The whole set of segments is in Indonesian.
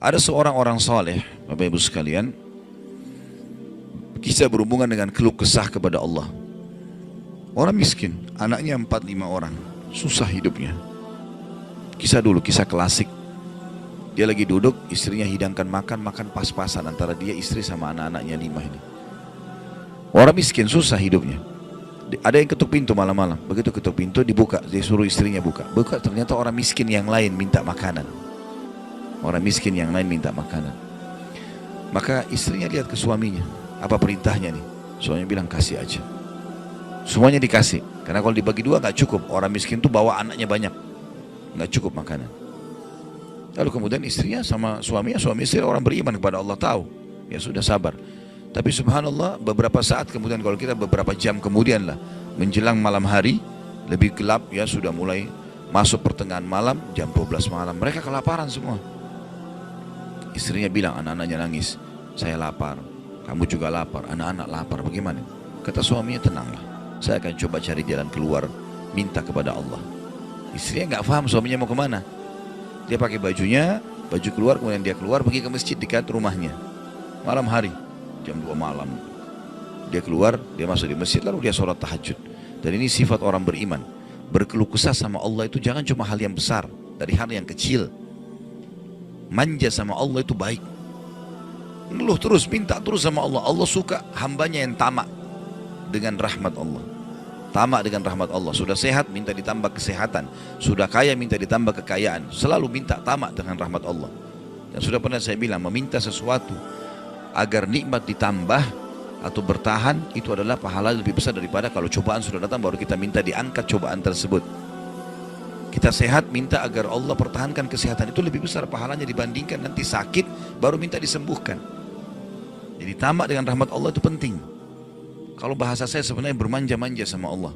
Ada seorang orang soleh, Bapak Ibu sekalian, kisah berhubungan dengan keluh kesah kepada Allah. Orang miskin, anaknya 4-5 orang, susah hidupnya. Kisah dulu, kisah klasik. Dia lagi duduk, istrinya hidangkan makan pas-pasan antara dia, istri sama anak-anaknya 5 ini. Orang miskin, susah hidupnya. Ada yang ketuk pintu malam-malam, begitu ketuk pintu dibuka, dia suruh istrinya buka. Buka, ternyata orang miskin yang lain minta makanan. Orang miskin yang lain minta makanan. Maka istrinya lihat ke suaminya, apa perintahnya nih? Suaminya bilang kasih aja. Semuanya dikasih, karena kalau dibagi dua nggak cukup. Orang miskin tuh bawa anaknya banyak, nggak cukup makanan. Lalu kemudian istrinya sama suaminya, suami istri orang beriman kepada Allah, tahu, ya sudah sabar. Tapi subhanallah, beberapa saat kemudian, kalau kita beberapa jam kemudian lah, menjelang malam hari, lebih gelap ya, sudah mulai masuk pertengahan malam, jam 12 malam, mereka kelaparan semua. Istrinya bilang, anak-anaknya nangis, saya lapar, kamu juga lapar, anak-anak lapar, bagaimana? Kata suaminya, tenanglah, saya akan coba cari jalan keluar, minta kepada Allah. Istrinya nggak paham suaminya mau kemana. Dia pakai bajunya, baju keluar, kemudian dia keluar pergi ke masjid dekat rumahnya. Malam hari, jam 2 malam. Dia keluar, dia masuk di masjid, lalu dia sholat tahajud. Dan ini sifat orang beriman. Berkeluh kesah sama Allah itu jangan cuma hal yang besar, dari hal yang kecil. Manja sama Allah itu baik. Ngeluh terus, minta terus sama Allah. Allah suka hambanya yang tamak dengan rahmat Allah. Tamak dengan rahmat Allah. Sudah sehat, minta ditambah kesehatan. Sudah kaya, minta ditambah kekayaan. Selalu minta tamak dengan rahmat Allah. Dan sudah pernah saya bilang, meminta sesuatu agar nikmat ditambah atau bertahan, itu adalah pahala lebih besar daripada kalau cobaan sudah datang baru kita minta diangkat cobaan tersebut. Kita sehat, minta agar Allah pertahankan kesehatan, itu lebih besar pahalanya dibandingkan nanti sakit baru minta disembuhkan. Jadi tamak dengan rahmat Allah itu penting. Kalau bahasa saya sebenarnya bermanja-manja sama Allah.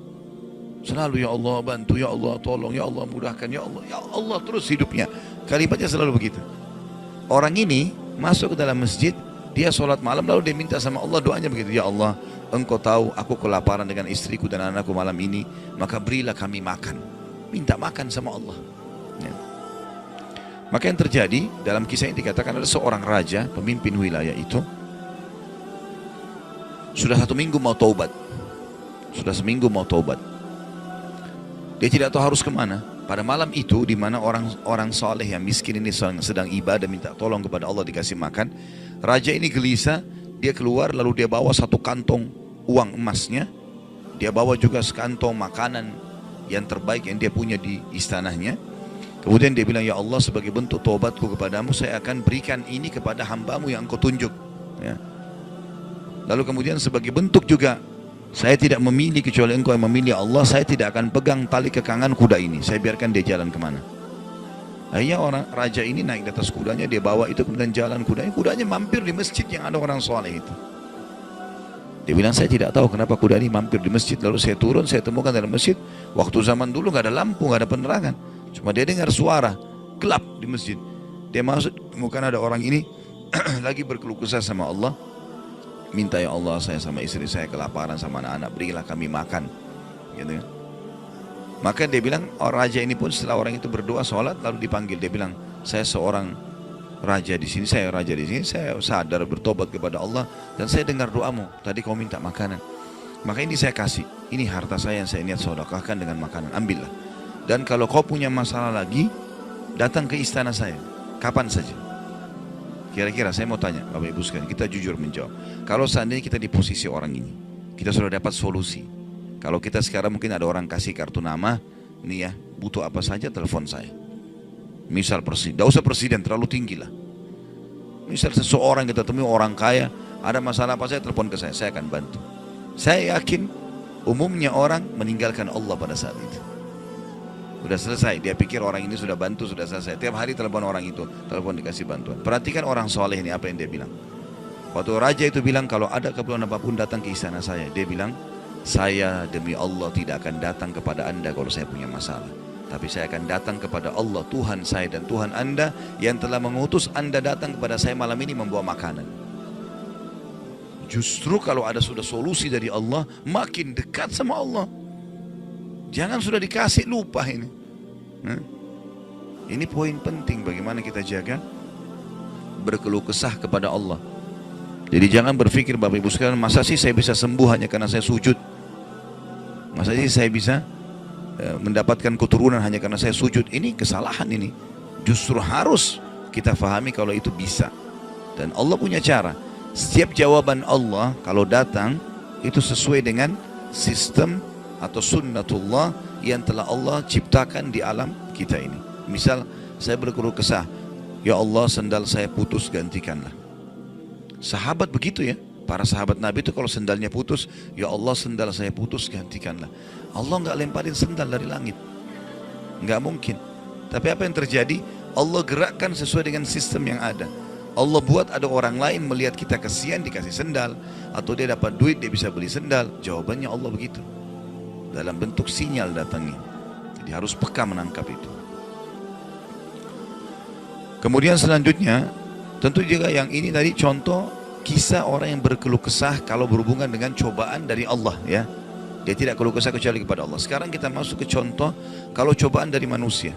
Selalu ya Allah bantu, ya Allah tolong, ya Allah mudahkan, ya Allah terus hidupnya. Kalimatnya selalu begitu. Orang ini masuk ke dalam masjid, dia sholat malam lalu dia minta sama Allah, doanya begitu, ya Allah engkau tahu aku kelaparan dengan istriku dan anakku malam ini, maka berilah kami makan. Minta makan sama Allah ya. Maka yang terjadi dalam kisah ini dikatakan ada seorang raja, pemimpin wilayah itu, sudah 1 minggu mau taubat. Sudah seminggu mau taubat. Dia tidak tahu harus kemana. Pada malam itu, di mana orang soleh yang miskin ini sedang ibadah, minta tolong kepada Allah dikasih makan. Raja ini gelisah, dia keluar lalu dia bawa 1 kantong uang emasnya. Dia bawa juga sekantong makanan yang terbaik yang dia punya di istananya. Kemudian dia bilang, ya Allah sebagai bentuk taubatku kepadamu, saya akan berikan ini kepada hambamu yang engkau tunjuk ya. Lalu kemudian sebagai bentuk juga, saya tidak memilih kecuali engkau yang memilih Allah, saya tidak akan pegang tali kekangan kuda ini, saya biarkan dia jalan kemana. Akhirnya orang raja ini naik di atas kudanya, dia bawa itu kemudian jalan kudanya mampir di masjid yang ada orang soleh itu. Dia bilang, saya tidak tahu kenapa kuda ini mampir di masjid, lalu saya turun, saya temukan dalam masjid, waktu zaman dulu nggak ada lampu, nggak ada penerangan, cuma dia dengar suara, gelap di masjid. Dia masuk, temukan ada orang ini lagi berkeluh kesah sama Allah, minta ya Allah saya sama istri saya kelaparan sama anak-anak, berilah kami makan gitu kan. Maka dia bilang, raja ini pun setelah orang itu berdoa sholat lalu dipanggil, dia bilang, saya seorang raja di sini, saya raja di sini, saya sadar bertobat kepada Allah dan saya dengar doamu, tadi kau minta makanan, maka ini saya kasih, ini harta saya yang saya niat sedekahkan dengan makanan, ambillah. Dan kalau kau punya masalah lagi, datang ke istana saya kapan saja. Kira-kira saya mau tanya Bapak Ibu sekalian, kita jujur menjawab, kalau seandainya kita di posisi orang ini, kita sudah dapat solusi. Kalau kita sekarang mungkin ada orang kasih kartu nama, nih ya, butuh apa saja telepon saya. Misal presiden, tidak usah presiden terlalu tinggi lah. Misal seseorang kita temui orang kaya, ada masalah apa saya telepon ke saya akan bantu. Saya yakin umumnya orang meninggalkan Allah pada saat itu. Sudah selesai, dia pikir orang ini sudah bantu, sudah selesai. Tiap hari telepon orang itu, telepon dikasih bantuan. Perhatikan orang soleh ini apa yang dia bilang. Waktu raja itu bilang kalau ada keperluan apapun datang ke istana saya, dia bilang, saya demi Allah tidak akan datang kepada anda kalau saya punya masalah. Tapi saya akan datang kepada Allah, Tuhan saya dan Tuhan anda yang telah mengutus anda datang kepada saya malam ini membawa makanan. Justru kalau ada sudah solusi dari Allah, makin dekat sama Allah. Jangan sudah dikasih lupa ini. Ini poin penting bagaimana kita jaga berkeluh kesah kepada Allah. Jadi jangan berpikir Bapak Ibu sekalian, masa sih saya bisa sembuh hanya karena saya sujud? Masa sih saya bisa mendapatkan keturunan hanya karena saya sujud? Ini kesalahan ini. Justru harus kita fahami kalau itu bisa. Dan Allah punya cara. Setiap jawaban Allah kalau datang itu sesuai dengan sistem atau sunnatullah yang telah Allah ciptakan di alam kita ini. Misal saya berkeluh kesah, ya Allah sendal saya putus, gantikanlah. Sahabat begitu ya. Para sahabat Nabi itu kalau sendalnya putus, ya Allah sendal saya putus, gantikanlah. Allah nggak lemparin sendal dari langit. Nggak mungkin. Tapi apa yang terjadi? Allah gerakkan sesuai dengan sistem yang ada. Allah buat ada orang lain melihat kita kasihan dikasih sendal, atau dia dapat duit dia bisa beli sendal. Jawabannya Allah begitu. Dalam bentuk sinyal datangnya. Jadi harus peka menangkap itu. Kemudian selanjutnya, tentu juga yang ini tadi contoh kisah orang yang berkeluh kesah kalau berhubungan dengan cobaan dari Allah ya. Dia tidak keluh kesah kecuali kepada Allah. Sekarang kita masuk ke contoh kalau cobaan dari manusia.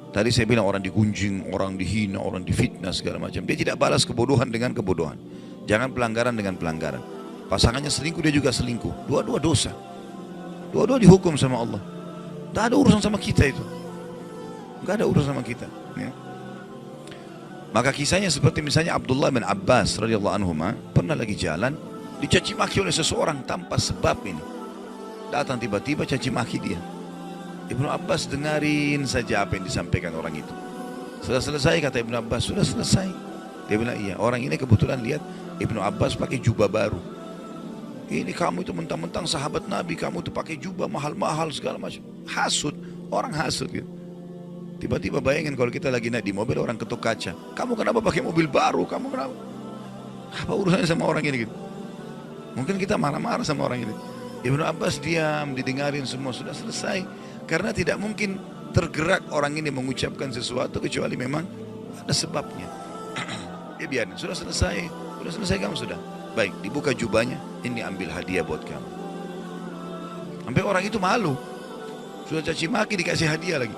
Tadi saya bilang orang digunjing, orang dihina, orang difitnah segala macam. Dia tidak balas kebodohan dengan kebodohan. Jangan pelanggaran dengan pelanggaran. Pasangannya selingkuh, dia juga selingkuh. Dua-dua dosa. Dua-dua dihukum sama Allah. Tidak ada urusan sama kita itu. Tidak ada urusan sama kita. Ya. Maka kisahnya seperti misalnya Abdullah bin Abbas radhiyallahu anhu pernah lagi jalan, dicaci maki oleh seseorang tanpa sebab ini. Datang tiba-tiba caci maki dia. Ibnu Abbas dengarin saja apa yang disampaikan orang itu. Sudah selesai kata Ibnu Abbas, sudah selesai. Dia bilang iya, orang ini kebetulan lihat Ibnu Abbas pakai jubah baru. Ini kamu itu mentang-mentang sahabat Nabi, kamu itu pakai jubah mahal-mahal segala macam. Hasud, orang hasud gitu. Tiba-tiba bayangin kalau kita lagi naik di mobil orang ketuk kaca. Kamu kenapa pakai mobil baru? Kamu kenapa? Apa urusannya sama orang ini gitu? Mungkin kita marah-marah sama orang ini. Ibnu Abbas diam, didengarin semua, sudah selesai. Karena tidak mungkin tergerak orang ini mengucapkan sesuatu kecuali memang ada sebabnya. Ya biarin, sudah selesai kamu sudah. Baik, dibuka jubahnya, ini ambil hadiah buat kamu. Sampai orang itu malu. Sudah caci maki dikasih hadiah lagi.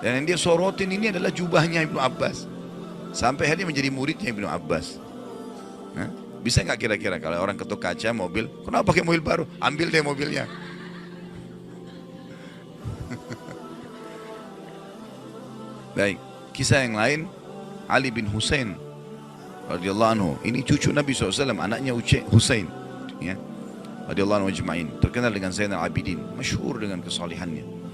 Dan yang dia sorotin ini adalah jubahnya Ibnu Abbas. Sampai akhirnya menjadi muridnya Ibnu Abbas. Nah, bisa nggak kira-kira kalau orang ketuk kaca mobil, kenapa pakai mobil baru? Ambil deh mobilnya. Baik, kisah yang lain, Ali bin Husain radhiyallahu anhu. Ini cucu Nabi SAW, anaknya Husain, ya, radhiyallahu anhu ajma'in. Terkenal dengan Zainal Abidin, masyhur dengan kesalihannya.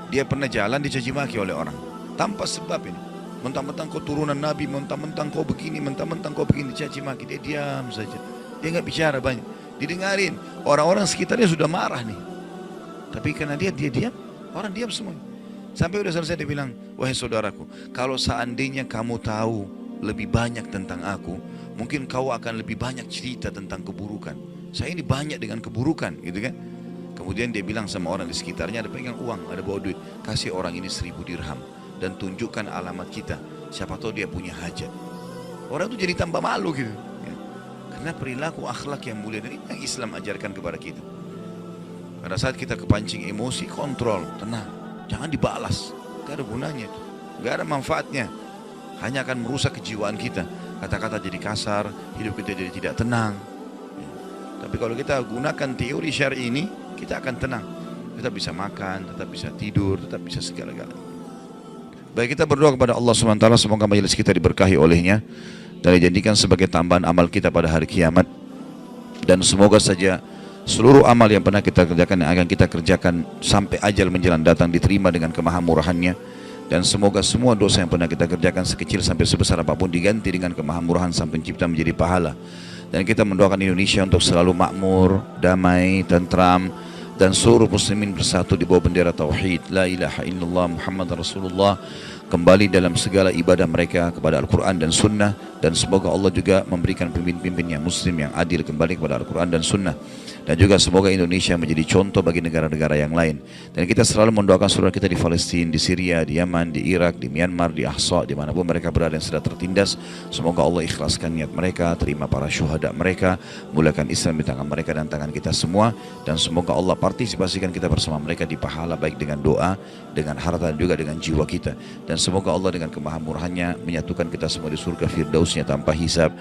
Dia pernah jalan dicaci maki oleh orang tanpa sebab ini. Mentang-mentang kau turunan Nabi, mentang-mentang kau begini, mentang-mentang kau begini, dicaci maki. Dia diam saja. Dia nggak bicara banyak. Didengarin. Orang-orang sekitarnya sudah marah nih. Tapi karena dia diam, orang diam semua. Sampai udah selesai dia bilang, wahai saudaraku, kalau seandainya kamu tahu lebih banyak tentang aku, mungkin kau akan lebih banyak cerita tentang keburukan. Saya ini banyak dengan keburukan, gitu kan? Kemudian dia bilang sama orang di sekitarnya, ada pegang uang, ada bawa duit, kasih orang ini 1000 dirham dan tunjukkan alamat kita. Siapa tahu dia punya hajat. Orang itu jadi tambah malu gitu. Ya. Karena perilaku akhlak yang mulia dan ini yang Islam ajarkan kepada kita. Pada saat kita kepancing emosi, kontrol, tenang. Jangan dibalas, gak ada gunanya itu, gak ada manfaatnya, hanya akan merusak kejiwaan kita. Kata-kata jadi kasar, hidup kita jadi tidak tenang. Tapi kalau kita gunakan teori syar'i ini, kita akan tenang. Tetap bisa makan, tetap bisa tidur, tetap bisa segala-galanya. Baik, kita berdoa kepada Allah SWT, semoga majelis kita diberkahi olehnya dan dijadikan sebagai tambahan amal kita pada hari kiamat. Dan semoga saja seluruh amal yang pernah kita kerjakan, yang akan kita kerjakan sampai ajal menjelang datang diterima dengan kemahamurahannya. Dan semoga semua dosa yang pernah kita kerjakan sekecil sampai sebesar apapun diganti dengan kemahamurahan Sang Pencipta menjadi pahala. Dan kita mendoakan Indonesia untuk selalu makmur, damai, tentram, dan seluruh muslimin bersatu di bawah bendera tauhid la ilaha illallah Muhammad Rasulullah, kembali dalam segala ibadah mereka kepada Al-Quran dan Sunnah. Dan semoga Allah juga memberikan pemimpin-pemimpin yang muslim yang adil kembali kepada Al-Quran dan Sunnah. Dan juga semoga Indonesia menjadi contoh bagi negara-negara yang lain. Dan kita selalu mendoakan saudara kita di Palestina, di Syria, di Yaman, di Irak, di Myanmar, di Ahsa, dimanapun mereka berada yang sedang tertindas. Semoga Allah ikhlaskan niat mereka, terima para syuhada mereka, mulakan Islam di tangan mereka dan tangan kita semua. Dan semoga Allah partisipasikan kita bersama mereka di pahala, baik dengan doa, dengan harta, dan juga dengan jiwa kita. Dan semoga Allah dengan kemahamurahannya menyatukan kita semua di surga firdausnya tanpa hisab,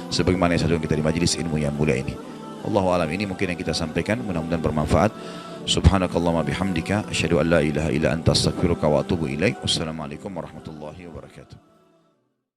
sebagaimana yang satu kita di majelis ilmu yang mulia ini. Allahu alam, ini mungkin yang kita sampaikan, mudah-mudahan bermanfaat. Subhanakallahumma bihamdika asyhadu an la ilaha illa anta astaghfiruka wa atubu ilaik. Wassalamualaikum warahmatullahi wabarakatuh.